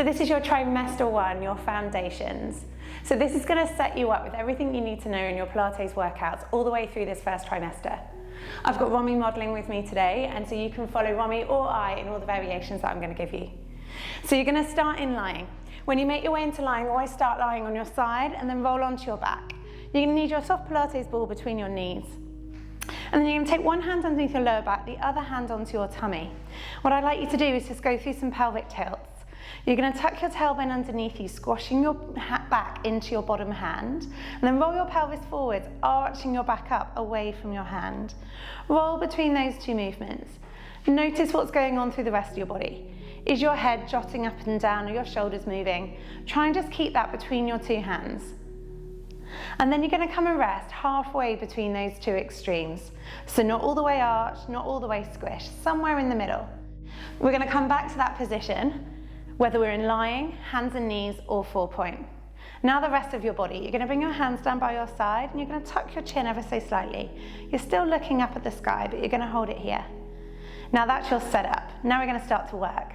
this is your Trimester One, your foundations. So this is going to set you up with everything you need to know in your Pilates workouts all the way through this first trimester. I've got Romy modelling with me today, and so you can follow Romy or I in all the variations that I'm going to give you. So you're going to start in lying. When you make your way into lying, always start lying on your side and then roll onto your back. You're going to need your soft Pilates ball between your knees. And then you're going to take one hand underneath your lower back, the other hand onto your tummy. What I'd like you to do is just go through some pelvic tilts. You're going to tuck your tailbone underneath you, squashing your back into your bottom hand, and then roll your pelvis forwards, arching your back up away from your hand. Roll between those two movements. Notice what's going on through the rest of your body. Is your head jotting up and down, or your shoulders moving? Try and just keep that between your two hands. And then you're going to come and rest halfway between those two extremes. So not all the way arched, not all the way squished, somewhere in the middle. We're going to come back to that position, whether we're in lying, hands and knees, or 4-point. Now the rest of your body, you're going to bring your hands down by your side and you're going to tuck your chin ever so slightly. You're still looking up at the sky, but you're going to hold it here. Now that's your setup. Now we're going to start to work.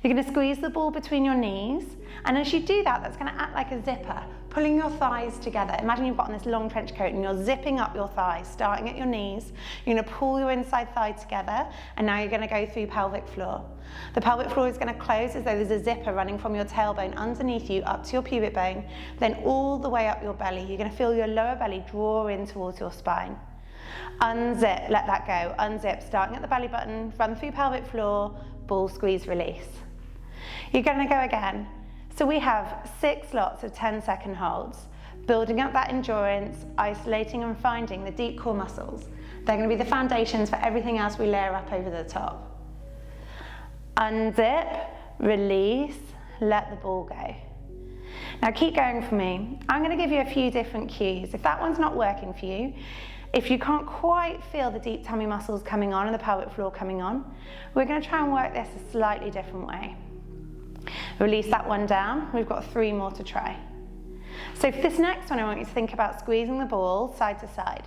You're going to squeeze the ball between your knees, and as you do that, that's going to act like a zipper, pulling your thighs together. Imagine you've got on this long trench coat and you're zipping up your thighs, starting at your knees. You're going to pull your inside thigh together, and now you're going to go through pelvic floor. The pelvic floor is going to close as though there's a zipper running from your tailbone underneath you up to your pubic bone, then all the way up your belly. You're going to feel your lower belly draw in towards your spine. Unzip, let that go. Unzip, starting at the belly button, run through pelvic floor, ball squeeze, release. You're going to go again. So we have 6 lots of 10-second holds, building up that endurance, isolating and finding the deep core muscles. They're going to be the foundations for everything else we layer up over the top. Unzip, release, let the ball go. Now keep going for me. I'm going to give you a few different cues. If that one's not working for you, if you can't quite feel the deep tummy muscles coming on and the pelvic floor coming on, we're going to try and work this a slightly different way. Release that one down. We've got 3 more to try. So for this next one, I want you to think about squeezing the ball side to side.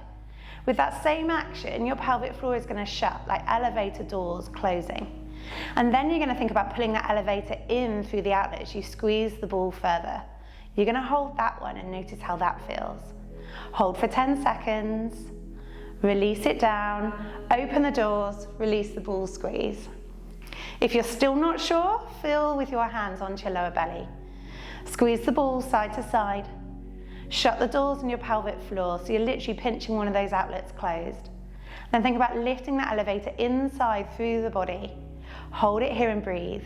With that same action, your pelvic floor is going to shut like elevator doors closing. And then you're going to think about pulling that elevator in through the outlet as you squeeze the ball further. You're going to hold that one and notice how that feels. Hold for 10 seconds, release it down, open the doors, release the ball squeeze. If you're still not sure, feel with your hands onto your lower belly. Squeeze the ball side to side. Shut the doors in your pelvic floor so you're literally pinching one of those outlets closed. Then think about lifting that elevator inside through the body. Hold it here and breathe.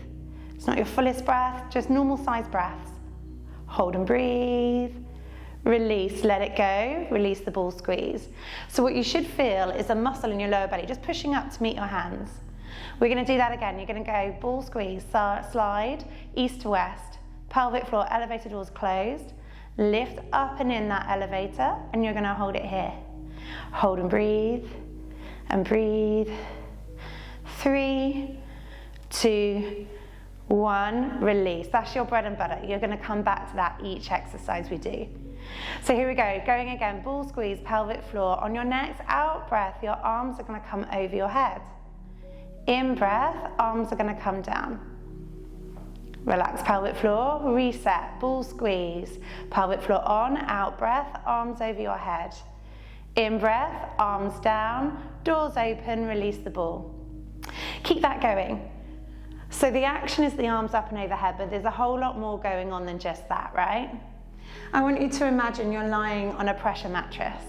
It's not your fullest breath, just normal size breaths. Hold and breathe. Release, let it go, release the ball squeeze. So what you should feel is a muscle in your lower belly just pushing up to meet your hands. We're going to do that again. You're going to go ball squeeze, slide, east to west, pelvic floor, elevator doors closed, lift up and in that elevator, and you're going to hold it here. Hold and breathe, and breathe. 3, 2, 1, release. That's your bread and butter. You're going to come back to that each exercise we do. So here we go, going again, ball squeeze, pelvic floor. On your next out breath, your arms are going to come over your head. In breath, arms are going to come down. Relax pelvic floor, reset, ball squeeze, pelvic floor on, out breath, arms over your head. In breath, arms down, doors open, release the ball. Keep that going. So the action is the arms up and overhead, but there's a whole lot more going on than just that, right? I want you to imagine you're lying on a pressure mattress.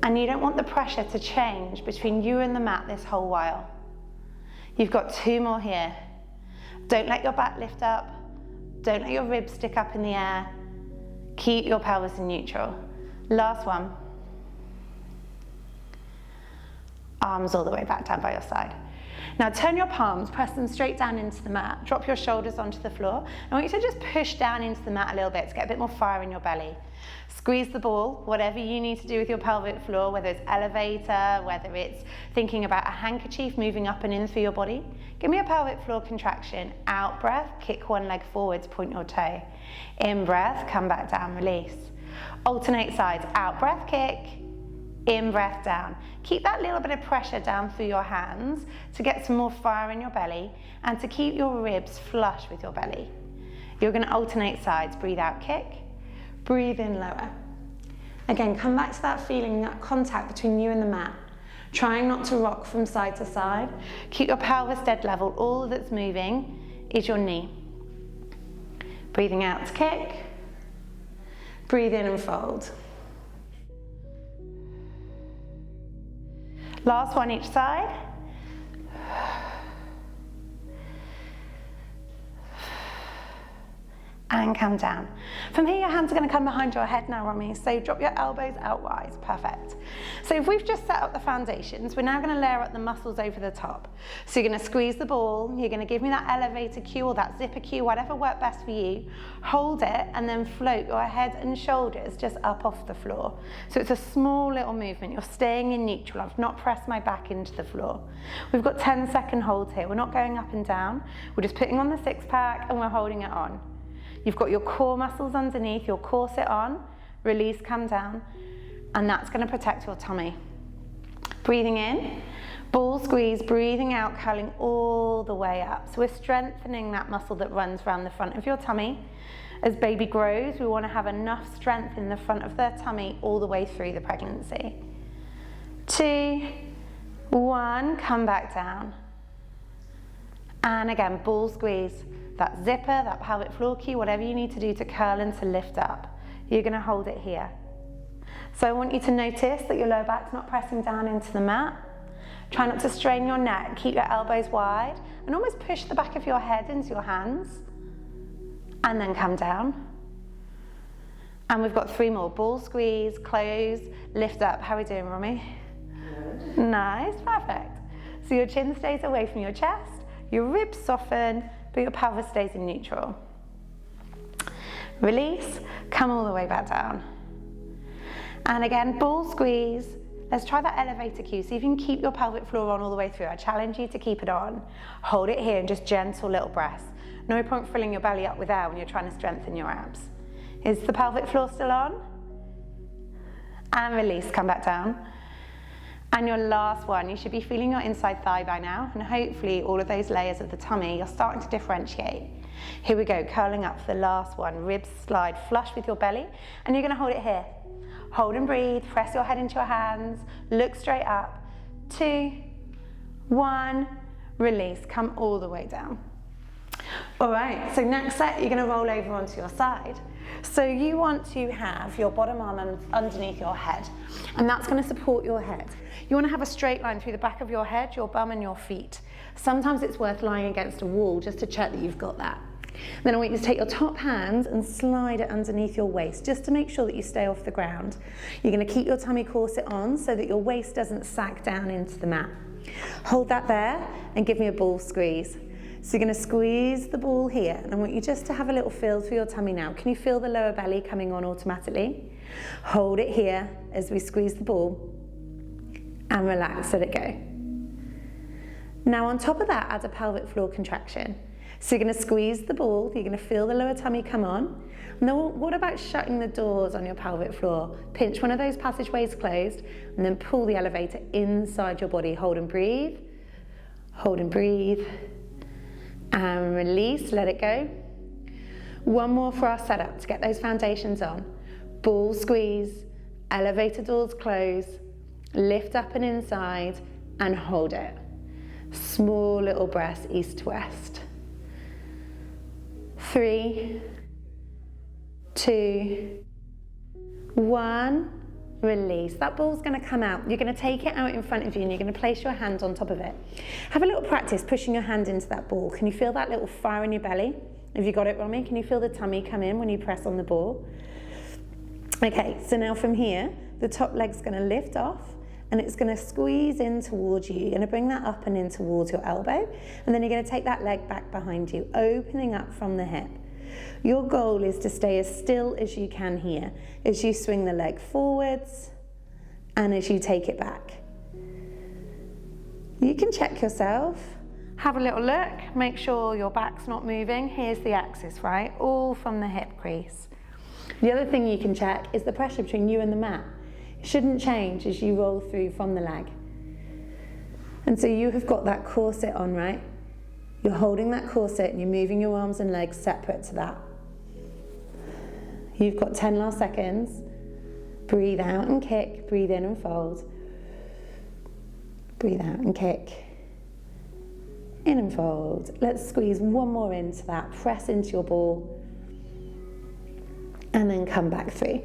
And you don't want the pressure to change between you and the mat this whole while. You've got 2 more here. Don't let your back lift up. Don't let your ribs stick up in the air. Keep your pelvis in neutral. Last one. Arms all the way back down by your side. Now turn your palms, press them straight down into the mat. Drop your shoulders onto the floor. I want you to just push down into the mat a little bit to get a bit more fire in your belly. Squeeze the ball, whatever you need to do with your pelvic floor, whether it's elevator, whether it's thinking about a handkerchief moving up and in through your body. Give me a pelvic floor contraction. Out breath, kick one leg forwards, point your toe. In breath, come back down, release. Alternate sides. Out breath, kick. In breath down. Keep that little bit of pressure down through your hands to get some more fire in your belly and to keep your ribs flush with your belly. You're going to alternate sides. Breathe out, kick. Breathe in, lower. Again, come back to that feeling, that contact between you and the mat. Trying not to rock from side to side. Keep your pelvis dead level. All that's moving is your knee. Breathing out to kick. Breathe in and fold. Last one each side. And come down. From here, your hands are going to come behind your head now, Romy. So drop your elbows out wide. Perfect. So if we've just set up the foundations, we're now going to layer up the muscles over the top. So you're going to squeeze the ball. You're going to give me that elevator cue or that zipper cue, whatever worked best for you. Hold it and then float your head and shoulders just up off the floor. So it's a small little movement. You're staying in neutral. I've not pressed my back into the floor. We've got 10-second holds here. We're not going up and down. We're just putting on the six-pack and we're holding it on. You've got your core muscles underneath, your core sit on, release, come down, and that's going to protect your tummy. Breathing in, ball squeeze, breathing out, curling all the way up. So we're strengthening that muscle that runs around the front of your tummy. As baby grows, we want to have enough strength in the front of their tummy all the way through the pregnancy. 2, 1, come back down. And again, ball squeeze. That zipper, that pelvic floor key, whatever you need to do to curl and to lift up. You're going to hold it here. So I want you to notice that your lower back's not pressing down into the mat. Try not to strain your neck. Keep your elbows wide and almost push the back of your head into your hands. And then come down. And we've got 3 more. Ball squeeze, close, lift up. How are we doing, Romy? Good. Nice, perfect. So your chin stays away from your chest, your ribs soften, but your pelvis stays in neutral. Release, come all the way back down. And again, ball squeeze. Let's try that elevator cue. See if you can keep your pelvic floor on all the way through. I challenge you to keep it on. Hold it here and just gentle little breaths. No point filling your belly up with air when you're trying to strengthen your abs. Is the pelvic floor still on? And release, come back down. And your last one, you should be feeling your inside thigh by now, and hopefully all of those layers of the tummy, you're starting to differentiate. Here we go, curling up for the last one. Ribs slide flush with your belly, and you're gonna hold it here. Hold and breathe, press your head into your hands, look straight up. 2, 1, release, come all the way down. All right, so next set, you're gonna roll over onto your side. So you want to have your bottom arm underneath your head, and that's gonna support your head. You want to have a straight line through the back of your head, your bum and your feet. Sometimes it's worth lying against a wall just to check that you've got that. Then I want you to take your top hand and slide it underneath your waist just to make sure that you stay off the ground. You're going to keep your tummy corset on so that your waist doesn't sag down into the mat. Hold that there and give me a ball squeeze. So you're going to squeeze the ball here, and I want you just to have a little feel through your tummy now. Can you feel the lower belly coming on automatically? Hold it here as we squeeze the ball. And relax, let it go. Now on top of that, add a pelvic floor contraction. So you're going to squeeze the ball, you're going to feel the lower tummy come on. And then what about shutting the doors on your pelvic floor? Pinch one of those passageways closed, and then pull the elevator inside your body. Hold and breathe, and release, let it go. One more for our setup to get those foundations on. Ball squeeze, elevator doors close, lift up and inside, and hold it. Small little breaths, east to west. 3, 2, 1, release. That ball's going to come out. You're going to take it out in front of you and you're going to place your hand on top of it. Have a little practice pushing your hand into that ball. Can you feel that little fire in your belly? Have you got it, Romy? Can you feel the tummy come in when you press on the ball? Okay, so now from here, the top leg's going to lift off and it's going to squeeze in towards you. You're going to bring that up and in towards your elbow, and then you're going to take that leg back behind you, opening up from the hip. Your goal is to stay as still as you can here as you swing the leg forwards and as you take it back. You can check yourself, have a little look, make sure your back's not moving. Here's the axis, right? All from the hip crease. The other thing you can check is the pressure between you and the mat. shouldn't change as you roll through from the leg. And so you have got that corset on, right? You're holding that corset and you're moving your arms and legs separate to that. You've got 10 last seconds. Breathe out and kick, breathe in and fold. Breathe out and kick. In and fold. Let's squeeze one more into that. Press into your ball. And then come back through.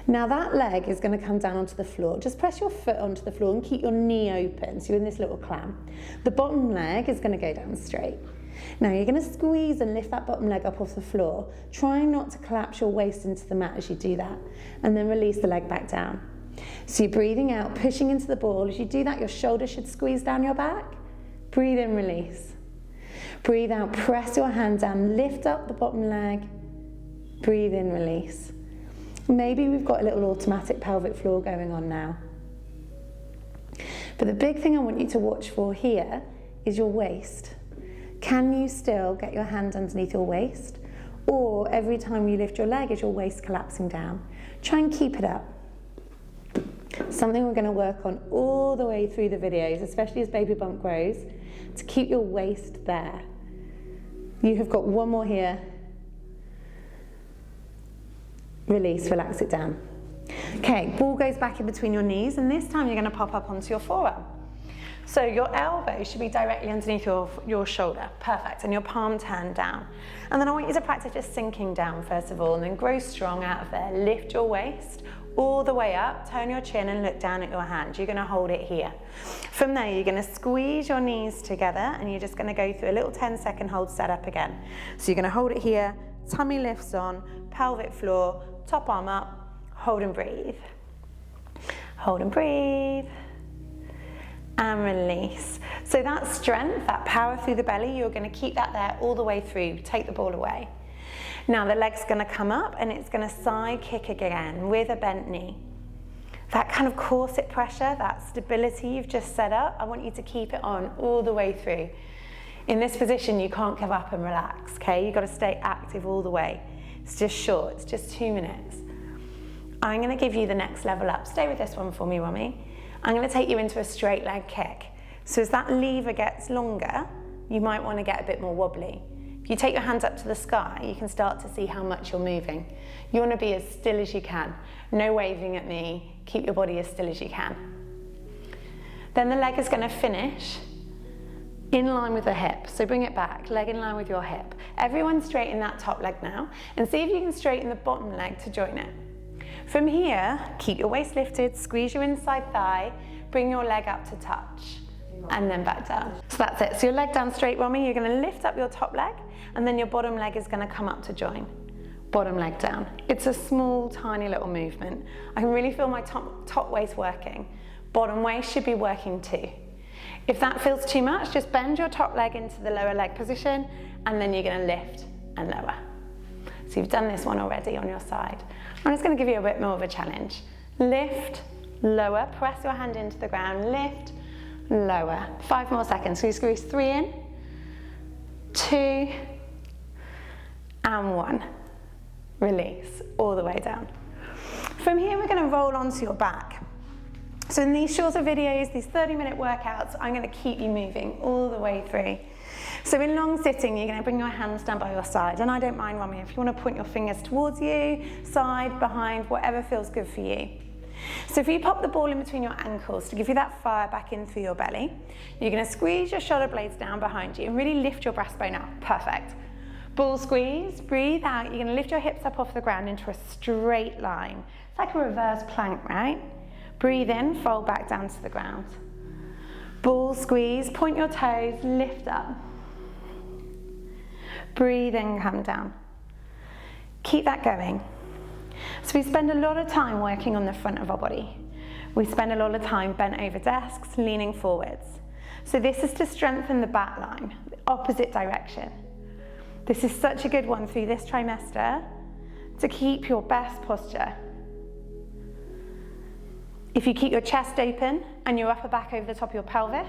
Now that leg is going to come down onto the floor. Just press your foot onto the floor and keep your knee open. So you're in this little clam. The bottom leg is going to go down straight. Now you're going to squeeze and lift that bottom leg up off the floor. Try not to collapse your waist into the mat as you do that. And then release the leg back down. So you're breathing out, pushing into the ball. As you do that, your shoulders should squeeze down your back. Breathe in, release. Breathe out, press your hand down, lift up the bottom leg. Breathe in, release. Maybe we've got a little automatic pelvic floor going on now. But the big thing I want you to watch for here is your waist. Can you still get your hand underneath your waist? Or every time you lift your leg, is your waist collapsing down? Try and keep it up. Something we're going to work on all the way through the videos, especially as baby bump grows, to keep your waist there. You have got one more here. Release, relax it down. Okay, ball goes back in between your knees, and this time you're going to pop up onto your forearm. So your elbow should be directly underneath your shoulder. Perfect. And your palm turned down. And then I want you to practice just sinking down first of all, and then grow strong out of there. Lift your waist all the way up, turn your chin and look down at your hand. You're going to hold it here. From there, you're going to squeeze your knees together, and you're just going to go through a little 10-second hold setup again. So you're going to hold it here, tummy lifts on, pelvic floor, top arm up, hold and breathe. Hold and breathe. And release. So that strength, that power through the belly, you're going to keep that there all the way through. Take the ball away. Now the leg's going to come up and it's going to side kick again with a bent knee. That kind of corset pressure, that stability you've just set up, I want you to keep it on all the way through. In this position, you can't give up and relax, okay? You've got to stay active all the way. It's just short, it's just 2 minutes. I'm going to give you the next level up. Stay with this one for me, Romy. I'm going to take you into a straight leg kick. So as that lever gets longer, you might want to get a bit more wobbly. If you take your hands up to the sky, you can start to see how much you're moving. You want to be as still as you can. No waving at me. Keep your body as still as you can. Then the leg is going to finish in line with the hip. So bring it back, leg in line with your hip. Everyone straighten that top leg now, and see if you can straighten the bottom leg to join it. From here, keep your waist lifted, squeeze your inside thigh, bring your leg up to touch, and then back down. So that's it. So your leg down straight, Romy, you're going to lift up your top leg, and then your bottom leg is going to come up to join. Bottom leg down. It's a small, tiny little movement. I can really feel my top waist working. Bottom waist should be working too. If that feels too much, just bend your top leg into the lower leg position, and then you're going to lift and lower. So you've done this one already on your side. I'm just going to give you a bit more of a challenge. Lift, lower, press your hand into the ground, lift, lower. 5 more seconds. So you squeeze 3 in, 2, and 1. Release, all the way down. From here, we're going to roll onto your back. So in these shorter videos, these 30-minute workouts, I'm going to keep you moving all the way through. So in long sitting, you're going to bring your hands down by your side, and I don't mind, Romy, if you want to point your fingers towards you, side, behind, whatever feels good for you. So if you pop the ball in between your ankles to give you that fire back in through your belly, you're going to squeeze your shoulder blades down behind you and really lift your breastbone up. Perfect. Ball squeeze, breathe out. You're going to lift your hips up off the ground into a straight line. It's like a reverse plank, right? Breathe in, fold back down to the ground. Ball squeeze, point your toes, lift up. Breathe in, come down. Keep that going. So we spend a lot of time working on the front of our body. We spend a lot of time bent over desks, leaning forwards. So this is to strengthen the back line, the opposite direction. This is such a good one through this trimester to keep your best posture. If you keep your chest open and your upper back over the top of your pelvis,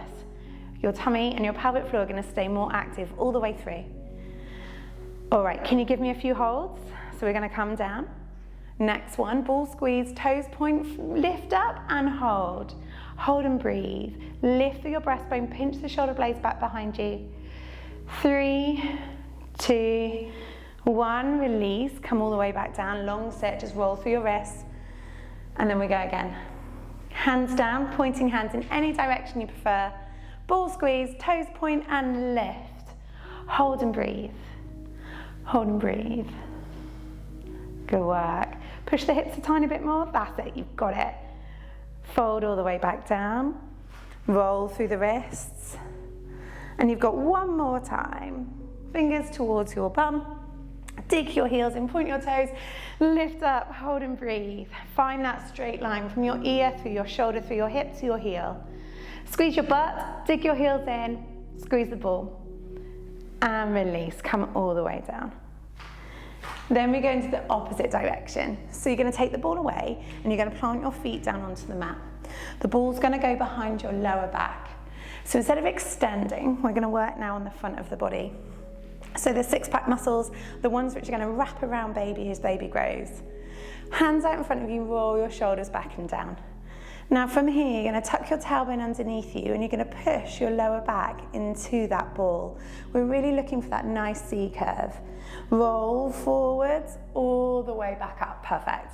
your tummy and your pelvic floor are going to stay more active all the way through. All right, can you give me a few holds? So we're going to come down, Next one, ball squeeze, toes point, lift up and hold. Hold and breathe. Lift through your breastbone, pinch the shoulder blades back behind you. 3, 2, 1, release, come all the way back down, long sit, just roll through your wrists. And then we go again. Hands down, pointing hands in any direction you prefer. Ball squeeze, toes point and lift. Hold and breathe. Hold and breathe. Good work. Push the hips a tiny bit more, that's it, you've got it. Fold all the way back down. Roll through the wrists. And you've got one more time. Fingers towards your bum. Dig your heels in, point your toes, lift up, hold and breathe. Find that straight line from your ear, through your shoulder, through your hip to your heel. Squeeze your butt, dig your heels in, squeeze the ball. And release, come all the way down. Then we go into the opposite direction. So you're going to take the ball away and you're going to plant your feet down onto the mat. The ball's going to go behind your lower back. So instead of extending, we're going to work now on the front of the body. So the six-pack muscles, the ones which are going to wrap around baby as baby grows. Hands out in front of you, roll your shoulders back and down. Now from here, you're going to tuck your tailbone underneath you and you're going to push your lower back into that ball. We're really looking for that nice C curve. Roll forwards, all the way back up, perfect.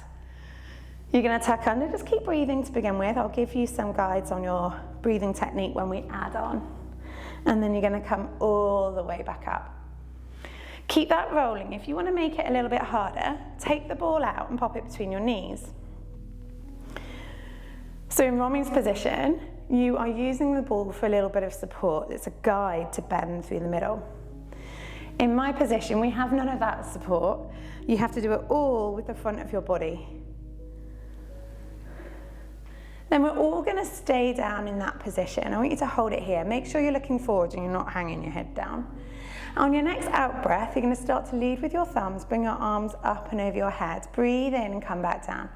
You're going to tuck under, just keep breathing to begin with. I'll give you some guides on your breathing technique when we add on. And then you're going to come all the way back up. Keep that rolling. If you want to make it a little bit harder, take the ball out and pop it between your knees. So in Romy's position, you are using the ball for a little bit of support. It's a guide to bend through the middle. In my position, we have none of that support. You have to do it all with the front of your body. Then we're all going to stay down in that position. I want you to hold it here. Make sure you're looking forward and you're not hanging your head down. On your next out breath, you're going to start to lead with your thumbs, bring your arms up and over your head. Breathe in and come back down.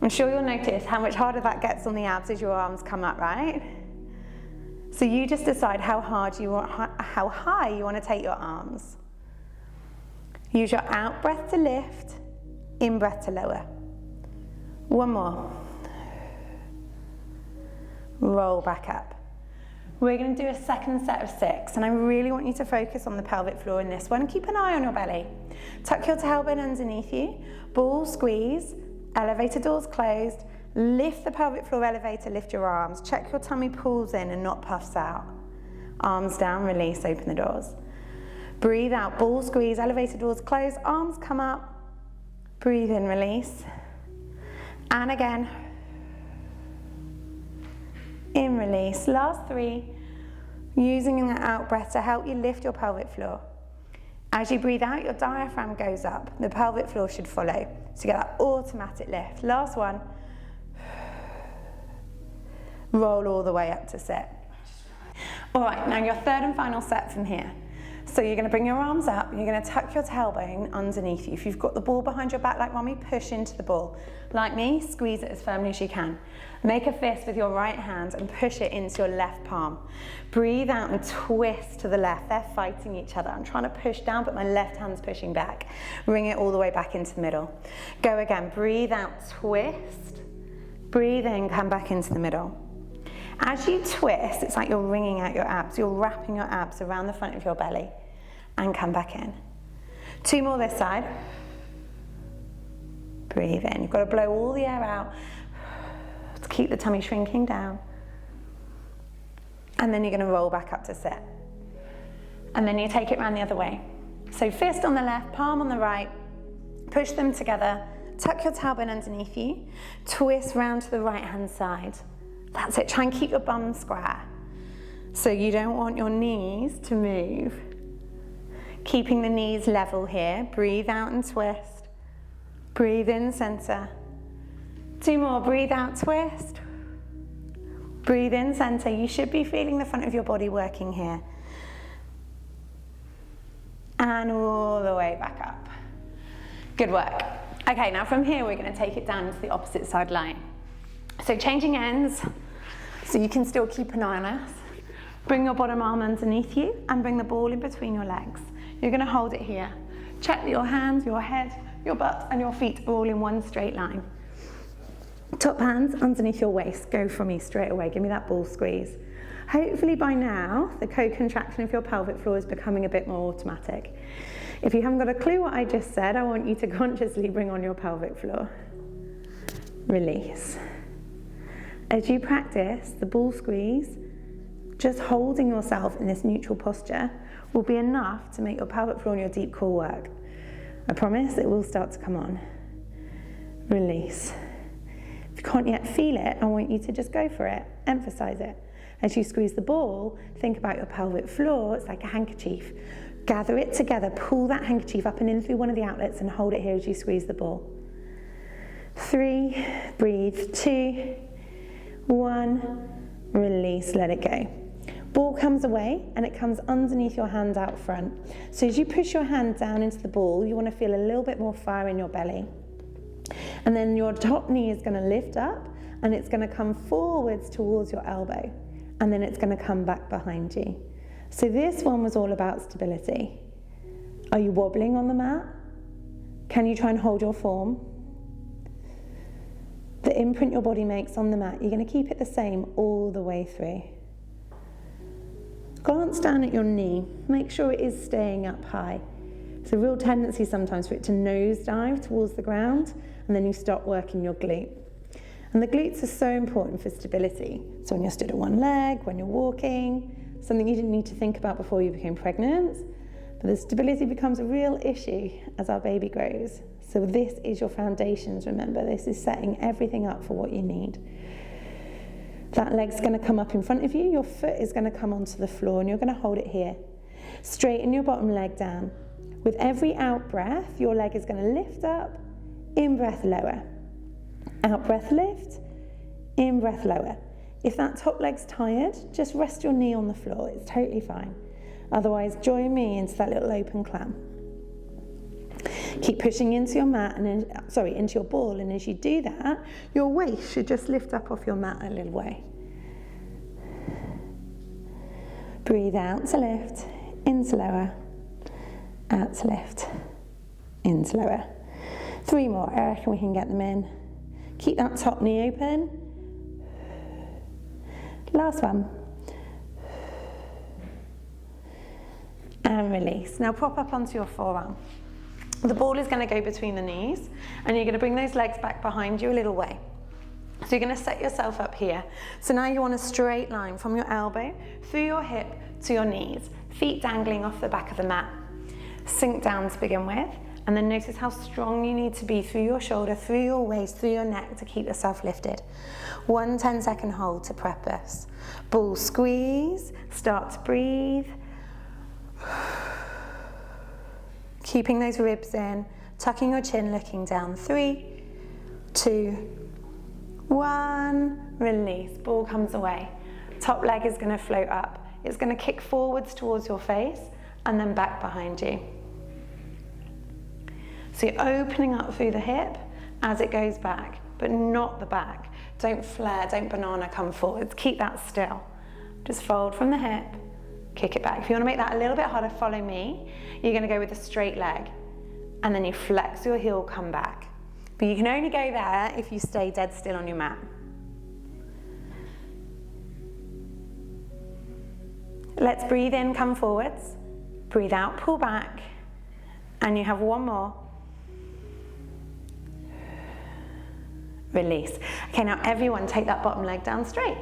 I'm sure you'll notice how much harder that gets on the abs as your arms come up, right? So you just decide how high you want to take your arms. Use your out breath to lift, in breath to lower. One more. Roll back up. We're going to do a second set of 6, and I really want you to focus on the pelvic floor in this one. Keep an eye on your belly. Tuck your tailbone underneath you, ball squeeze, elevator doors closed, lift the pelvic floor elevator, lift your arms, check your tummy pulls in and not puffs out. Arms down, release, open the doors. Breathe out, ball squeeze, elevator doors closed, arms come up, breathe in, release, and again. In, release. Last 3, using that out breath to help you lift your pelvic floor. As you breathe out, your diaphragm goes up. The pelvic floor should follow. So you get that automatic lift. Last one. Roll all the way up to sit. All right, now your third and final set from here. So you're going to bring your arms up and you're going to tuck your tailbone underneath you. If you've got the ball behind your back like Romy, push into the ball. Like me, squeeze it as firmly as you can. Make a fist with your right hand and push it into your left palm. Breathe out and twist to the left. They're fighting each other. I'm trying to push down, but my left hand's pushing back. Bring it all the way back into the middle. Go again. Breathe out, twist. Breathe in, come back into the middle. As you twist, it's like you're wringing out your abs. You're wrapping your abs around the front of your belly. And come back in. 2 more this side. Breathe in. You've got to blow all the air out to keep the tummy shrinking down. And then you're going to roll back up to sit. And then you take it around the other way. So fist on the left, palm on the right. Push them together. Tuck your tailbone underneath you. Twist round to the right hand side. That's it. Try and keep your bum square. So you don't want your knees to move. Keeping the knees level here. Breathe out and twist. Breathe in, center. 2 more. Breathe out, twist. Breathe in, center. You should be feeling the front of your body working here. And all the way back up. Good work. Okay, now from here we're going to take it down to the opposite side line. So changing ends, so you can still keep an eye on us. Bring your bottom arm underneath you and bring the ball in between your legs. You're going to hold it here. Check that your hands, your head your butt and your feet are all in one straight line. Top hands underneath your waist. Go for me straight away. Give me that ball squeeze. Hopefully by now, the co-contraction of your pelvic floor is becoming a bit more automatic. If you haven't got a clue what I just said, I want you to consciously bring on your pelvic floor. Release. As you practice the ball squeeze, just holding yourself in this neutral posture will be enough to make your pelvic floor and your deep core work. I promise it will start to come on. Release. If you can't yet feel it, I want you to just go for it. Emphasize it. As you squeeze the ball, think about your pelvic floor. It's like a handkerchief. Gather it together, pull that handkerchief up and in through one of the outlets and hold it here as you squeeze the ball. 3, breathe, 2, 1, release, let it go. Ball comes away and it comes underneath your hand out front. So as you push your hand down into the ball, you want to feel a little bit more fire in your belly. And then your top knee is going to lift up and it's going to come forwards towards your elbow. And then it's going to come back behind you. So this one was all about stability. Are you wobbling on the mat? Can you try and hold your form? The imprint your body makes on the mat, you're going to keep it the same all the way through. Glance down at your knee. Make sure it is staying up high. It's a real tendency sometimes for it to nosedive towards the ground, and then you stop working your glute. And the glutes are so important for stability. So when you're stood at one leg, when you're walking, something you didn't need to think about before you became pregnant, but the stability becomes a real issue as our baby grows. So this is your foundations, remember. This is setting everything up for what you need. That leg's going to come up in front of you, your foot is going to come onto the floor and you're going to hold it here. Straighten your bottom leg down. With every out breath, your leg is going to lift up, in breath lower. Out breath lift, in breath lower. If that top leg's tired, just rest your knee on the floor, it's totally fine. Otherwise, join me into that little open clam. Keep pushing into your mat and into your ball, and as you do that, your waist should just lift up off your mat a little way. Breathe out to lift, in to lower, out to lift, in to lower. 3 more, I reckon we can get them in. Keep that top knee open. Last one. And release. Now prop up onto your forearm. The ball is going to go between the knees and you're going to bring those legs back behind you a little way. So you're going to set yourself up here. So now you want a straight line from your elbow through your hip to your knees, feet dangling off the back of the mat. Sink down to begin with, and then notice how strong you need to be through your shoulder, through your waist, through your neck to keep yourself lifted. 1 10-second hold to prep us. Ball squeeze, start to breathe. Keeping those ribs in, tucking your chin, looking down. 3, 2, 1, release. Ball comes away. Top leg is going to float up. It's going to kick forwards towards your face and then back behind you. So you're opening up through the hip as it goes back, but not the back. Don't flare, don't banana come forwards. Keep that still. Just fold from the hip, kick it back. If you want to make that a little bit harder, follow me. You're going to go with a straight leg, and then you flex your heel, come back. But you can only go there if you stay dead still on your mat. Let's breathe in, come forwards. Breathe out, pull back. And you have 1 more. Release. Okay, now everyone take that bottom leg down straight.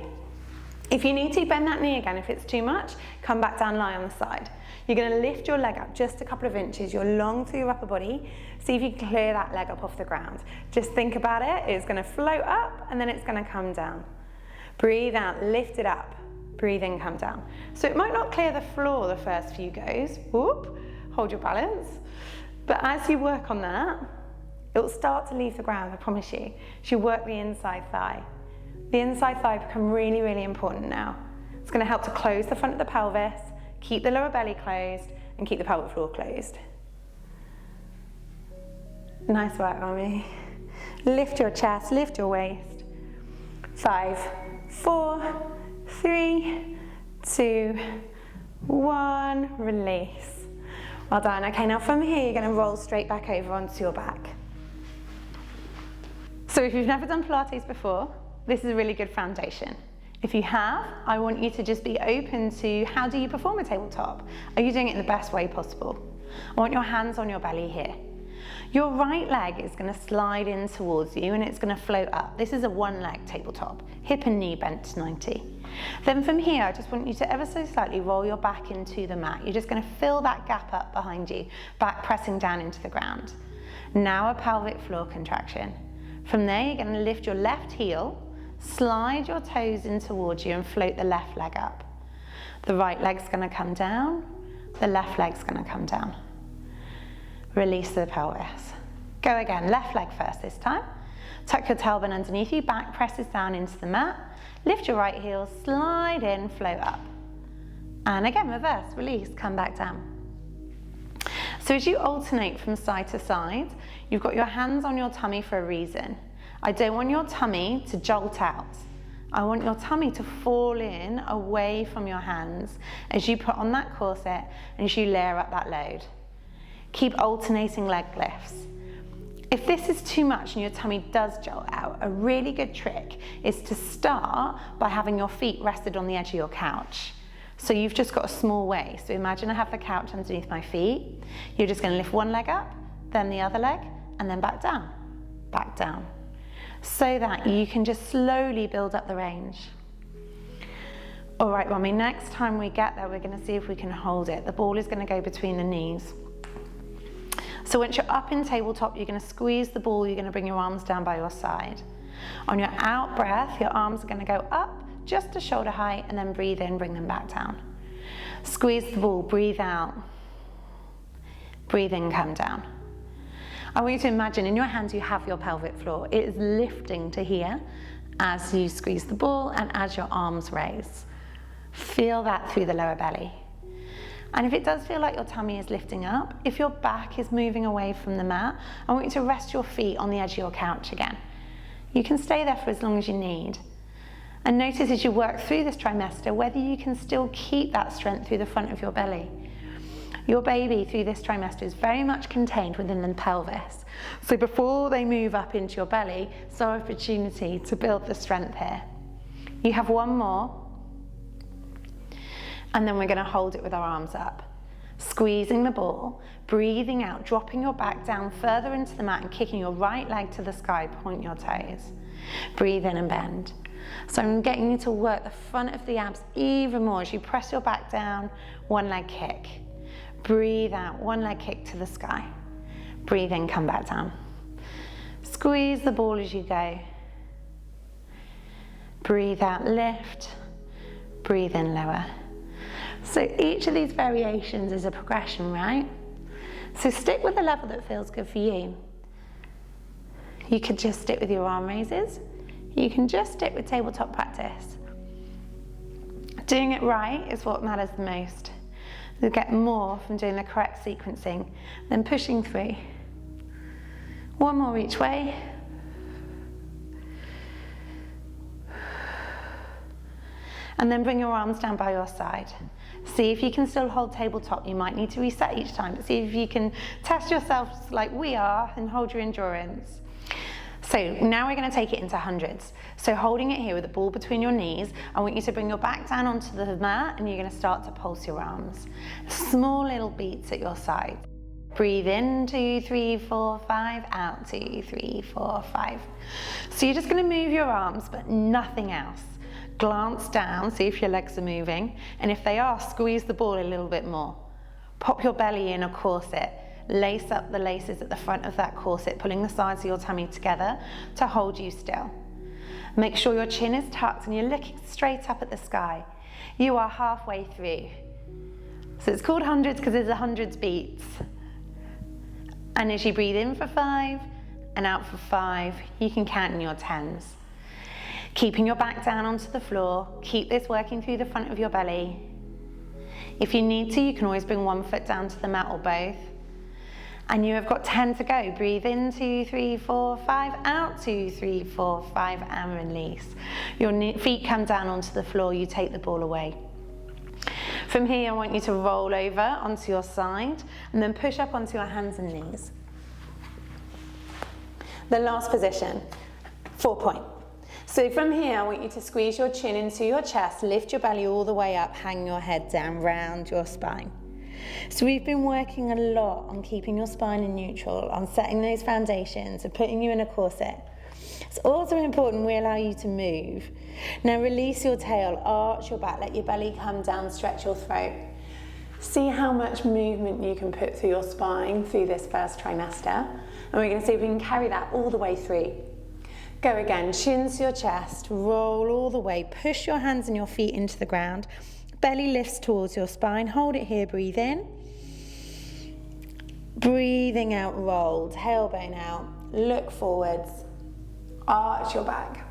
If you need to, bend that knee again. If it's too much, come back down, lie on the side. You're going to lift your leg up just a couple of inches. You're long through your upper body. See if you can clear that leg up off the ground. Just think about it. It's going to float up and then it's going to come down. Breathe out, lift it up. Breathe in, come down. So it might not clear the floor the first few goes. Whoop, hold your balance. But as you work on that, it will start to leave the ground, I promise you. As you work the inside thigh. The inside thigh become really, really important now. It's going to help to close the front of the pelvis, keep the lower belly closed, and keep the pelvic floor closed. Nice work, Rami. Lift your chest, lift your waist. 5, 4, 3, 2, 1, release. Well done. Okay, now from here, you're gonna roll straight back over onto your back. So if you've never done Pilates before, this is a really good foundation. If you have, I want you to just be open to how do you perform a tabletop? Are you doing it in the best way possible? I want your hands on your belly here. Your right leg is going to slide in towards you and it's going to float up. This is a one leg tabletop, hip and knee bent to 90. Then from here, I just want you to ever so slightly roll your back into the mat. You're just going to fill that gap up behind you, back pressing down into the ground. Now a pelvic floor contraction. From there, you're going to lift your left heel, slide your toes in towards you and float the left leg up. The right leg's going to come down, the left leg's going to come down. Release the pelvis. Go again, left leg first this time. Tuck your tailbone underneath you, back presses down into the mat. Lift your right heel, slide in, float up. And again, reverse, release, come back down. So as you alternate from side to side, you've got your hands on your tummy for a reason. I don't want your tummy to jolt out. I want your tummy to fall in away from your hands as you put on that corset and as you layer up that load. Keep alternating leg lifts. If this is too much and your tummy does jolt out, a really good trick is to start by having your feet rested on the edge of your couch. So you've just got a small waist. So imagine I have the couch underneath my feet. You're just going to lift one leg up, then the other leg, and then back down, so that you can just slowly build up the range. All right, Romy, next time we get there, we're going to see if we can hold it. The ball is going to go between the knees. So once you're up in tabletop, you're going to squeeze the ball, you're going to bring your arms down by your side. On your out breath, your arms are going to go up just to shoulder height and then breathe in, bring them back down. Squeeze the ball, breathe out. Breathe in, come down. I want you to imagine in your hands you have your pelvic floor. It is lifting to here as you squeeze the ball and as your arms raise. Feel that through the lower belly. And if it does feel like your tummy is lifting up, if your back is moving away from the mat, I want you to rest your feet on the edge of your couch again. You can stay there for as long as you need. And notice as you work through this trimester, whether you can still keep that strength through the front of your belly. Your baby through this trimester is very much contained within the pelvis. So before they move up into your belly, it's our opportunity to build the strength here. You have one more. And then we're going to hold it with our arms up. Squeezing the ball, breathing out, dropping your back down further into the mat and kicking your right leg to the sky, point your toes. Breathe in and bend. So I'm getting you to work the front of the abs even more as you press your back down, one leg kick. Breathe out, one leg kick to the sky. Breathe in, come back down. Squeeze the ball as you go. Breathe out, lift. Breathe in, lower. So each of these variations is a progression, right? So stick with the level that feels good for you. You could just stick with your arm raises. You can just stick with tabletop practice. Doing it right is what matters the most. You'll get more from doing the correct sequencing than pushing through. One more each way. And then bring your arms down by your side. See if you can still hold tabletop. You might need to reset each time, but see if you can test yourself like we are and hold your endurance. So now we're going to take it into hundreds. So holding it here with the ball between your knees, I want you to bring your back down onto the mat and you're going to start to pulse your arms. Small little beats at your side. Breathe in, 2, 3, 4, 5, out, 2, 3, 4, 5. So you're just going to move your arms, but nothing else. Glance down, see if your legs are moving, and if they are, squeeze the ball a little bit more. Pop your belly in a corset. Lace up the laces at the front of that corset, pulling the sides of your tummy together to hold you still. Make sure your chin is tucked and you're looking straight up at the sky. You are halfway through. So it's called hundreds because there's 100 beats. And as you breathe in for 5 and out for 5, you can count in your 10s. Keeping your back down onto the floor, keep this working through the front of your belly. If you need to, you can always bring one foot down to the mat or both. And you have got 10 to go. Breathe in, 2, 3, 4, 5, out, 2, 3, 4, 5, and release. Your feet come down onto the floor, you take the ball away. From here, I want you to roll over onto your side and then push up onto your hands and knees. The last position, 4-point. So from here, I want you to squeeze your chin into your chest, lift your belly all the way up, hang your head down, round your spine. So we've been working a lot on keeping your spine in neutral, on setting those foundations, and putting you in a corset. It's also important we allow you to move. Now release your tail, arch your back, let your belly come down, stretch your throat. See how much movement you can put through your spine through this first trimester. And we're going to see if we can carry that all the way through. Go again, chin to your chest, roll all the way, push your hands and your feet into the ground. Belly lifts towards your spine, hold it here, breathe in. Breathing out, roll, tailbone out, look forwards, arch your back.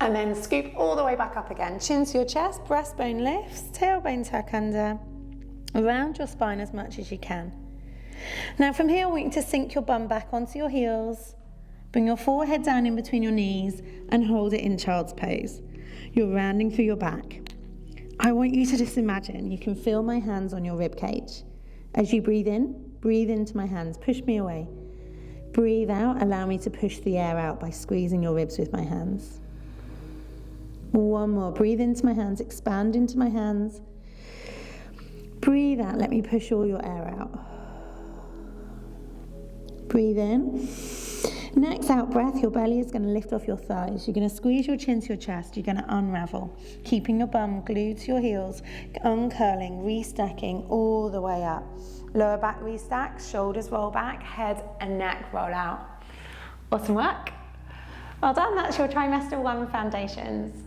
And then scoop all the way back up again. Chin to your chest, breastbone lifts, tailbone tuck under. Round your spine as much as you can. Now from here, I want you to sink your bum back onto your heels. Bring your forehead down in between your knees and hold it in child's pose. You're rounding through your back. I want you to just imagine you can feel my hands on your rib cage. As you breathe into my hands, push me away. Breathe out, allow me to push the air out by squeezing your ribs with my hands. One more, breathe into my hands, expand into my hands. Breathe out, let me push all your air out. Breathe in. Next out breath, your belly is going to lift off your thighs. You're going to squeeze your chin to your chest. You're going to unravel, keeping your bum glued to your heels, uncurling, restacking all the way up. Lower back restacks, shoulders roll back, head and neck roll out. Awesome work. Well done, that's your Trimester ONE Foundations.